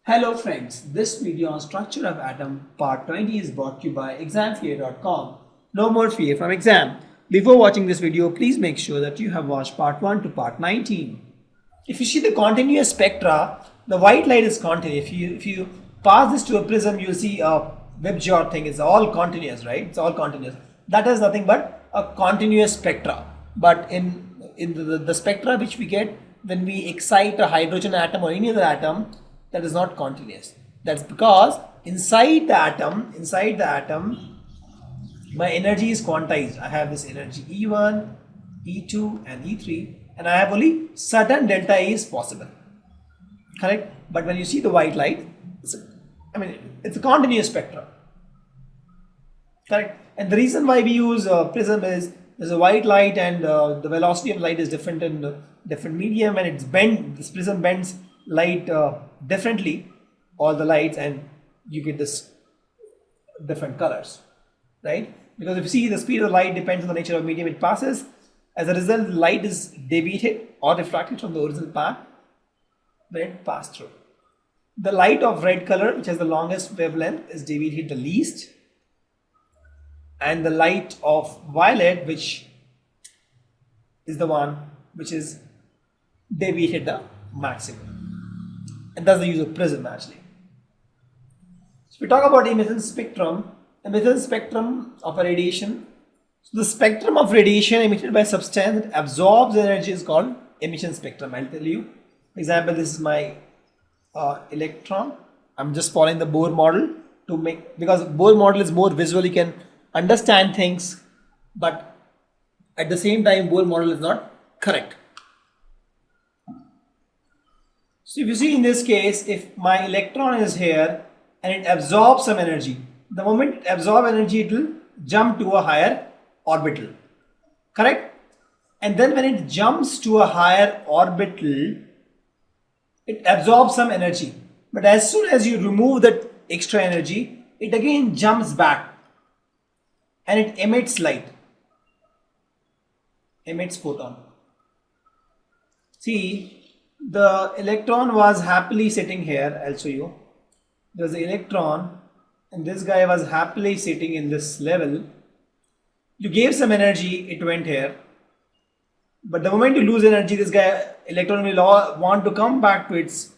Hello friends, this video on structure of atom part 20 is brought to you by examfear.com. No more fear from exam. Before watching this video, please make sure that you have watched part 1 to part 19. If you see the continuous spectra, the white light is continuous. If you pass this to a prism, you'll see a Webb-George thing. It's all continuous, right? It's all continuous. That is nothing but a continuous spectra. But in the spectra which we get when we excite a hydrogen atom or any other atom, that is not continuous. That's because inside the atom, my energy is quantized. I have this energy E1, E2 and E3, and I have only certain delta E is possible. Correct? But when you see the white light, it's a continuous spectrum. Correct? And the reason why we use prism is there's a white light and the velocity of light is different in different medium, and this prism bends light differently, all the lights, and you get this different colors, right? Because if you see, the speed of light depends on the nature of medium it passes. As a result, light is deviated or refracted from the original path when it passed through. The light of red color, which has the longest wavelength, is deviated the least, and the light of violet, which is the one which is deviated the maximum. And that's the use of prism actually. So we talk about emission spectrum of a radiation. So the spectrum of radiation emitted by a substance that absorbs energy is called emission spectrum. I'll tell you. For example, this is my electron. I'm just following the Bohr model because Bohr model is more visual. You can understand things, but at the same time, Bohr model is not correct. So if you see in this case, if my electron is here and it absorbs some energy, the moment it absorbs energy, it will jump to a higher orbital. Correct? And then when it jumps to a higher orbital, it absorbs some energy. But as soon as you remove that extra energy, it again jumps back and it emits light, emits photon. See, the electron was happily sitting here. I'll show you. There's the electron and this guy was happily sitting in this level. You gave some energy, it went here. But the moment you lose energy, this electron will want to come back to its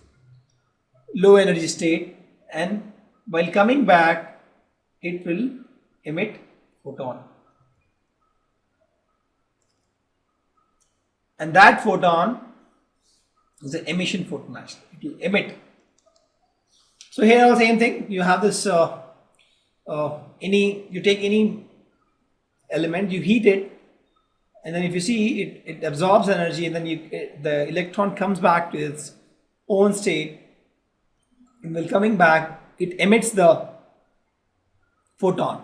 low energy state, and while coming back, it will emit photon. And that photon is an emission photon actually. It will emit. So here the same thing. You have this you take any element, you heat it, and then if you see it absorbs energy, and then the electron comes back to its own state, and while coming back, it emits the photon,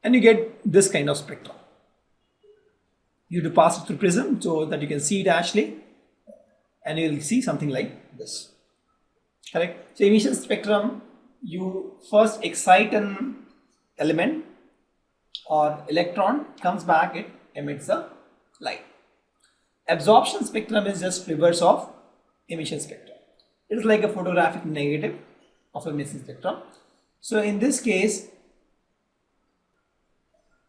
and you get this kind of spectrum. You have to pass it through prism so that you can see it actually. And you will see something like this. Correct? So emission spectrum, you first excite an element or electron, comes back, it emits the light. Absorption spectrum is just reverse of emission spectrum. It is like a photographic negative of emission spectrum. So in this case,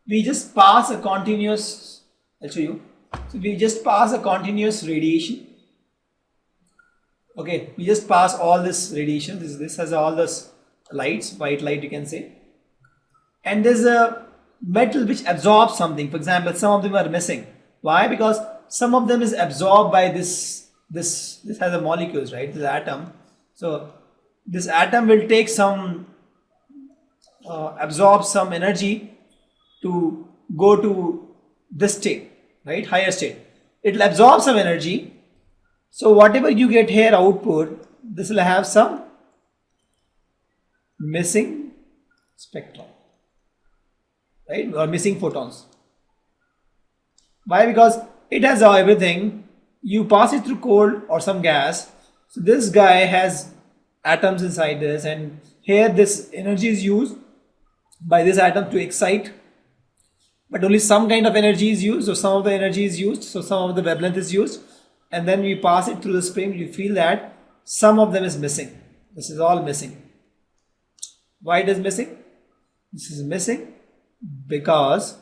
we just pass a continuous, I'll show you. So we just pass a continuous radiation. Okay, we just pass all this radiation. This has all this lights, white light you can say. And there's a metal which absorbs something. For example, some of them are missing. Why? Because some of them is absorbed by this has a molecules, right? This atom. So this atom will take some, absorb some energy to go to this state, right? Higher state. It will absorb some energy. So whatever you get here output, this will have some missing spectrum, right? Or missing photons. Why? Because it has everything. You pass it through cold or some gas. So this guy has atoms inside this, and here this energy is used by this atom to excite. But only some kind of energy is used, so some of the energy is used, so some of the wavelength is used. And then we pass it through the spring, you feel that some of them is missing. This is all missing. Why it is missing? This is missing because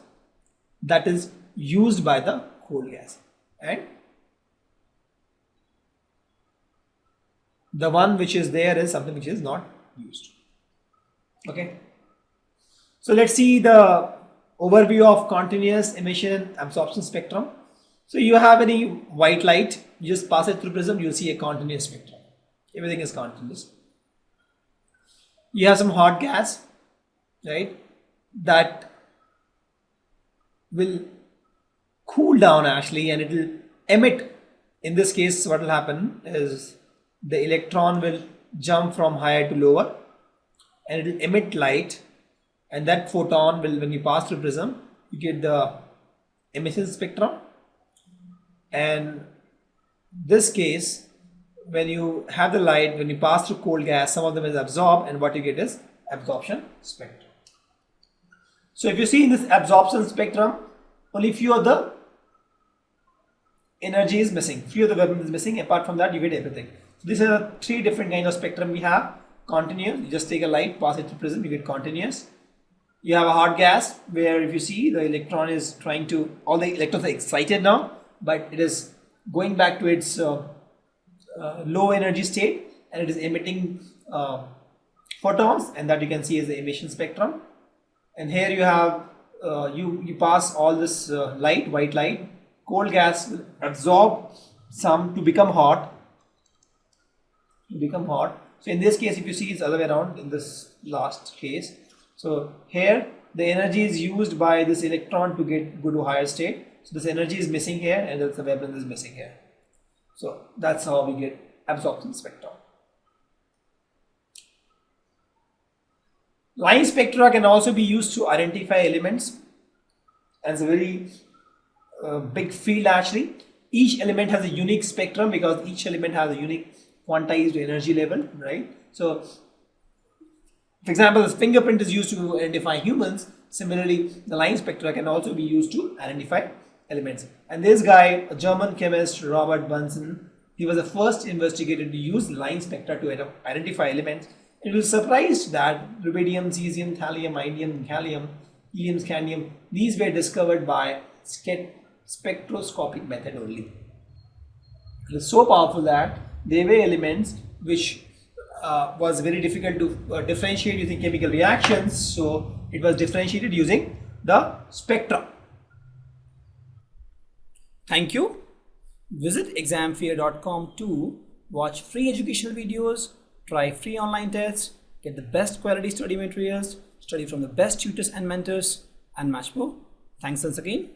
that is used by the cold gas, and the one which is there is something which is not used. Okay. So let's see the overview of continuous emission absorption spectrum. So you have any white light, you just pass it through prism, you'll see a continuous spectrum. Everything is continuous. You have some hot gas, right, that will cool down actually, and it will emit. In this case, what will happen is the electron will jump from higher to lower, and it will emit light, and that photon will, when you pass through prism, you get the emission spectrum. And this case, when you have the light, when you pass through cold gas, some of them is absorbed, and what you get is absorption spectrum. So if you see in this absorption spectrum, only few of the energy is missing, few of the wavelength is missing. Apart from that, you get everything. So these are the three different kinds of spectrum we have. Continuous, you just take a light, pass it through prism, you get continuous. You have a hot gas where if you see the electron is trying to, all the electrons are excited now, but it is going back to its low energy state, and it is emitting photons, and that you can see as the emission spectrum. And here you have you pass all this light, white light, cold gas will absorb some to become hot. So in this case, if you see, it's the other way around in this last case. So here the energy is used by this electron to go to higher state. So this energy is missing here, and that's the wavelength is missing here. So that's how we get absorption spectrum. Line spectra can also be used to identify elements, and it's a very big field actually. Each element has a unique spectrum because each element has a unique quantized energy level, right? So for example, this fingerprint is used to identify humans. Similarly, the line spectra can also be used to identify elements. And this guy, a German chemist, Robert Bunsen, he was the first investigator to use line spectra to identify elements. And he was surprised that rubidium, cesium, thallium, indium, gallium, helium, scandium, these were discovered by spectroscopic method only. It was so powerful that they were elements which was very difficult to differentiate using chemical reactions, so it was differentiated using the spectra. Thank you. Visit examfear.com to watch free educational videos, try free online tests, get the best quality study materials, study from the best tutors and mentors, and much more. Thanks once again.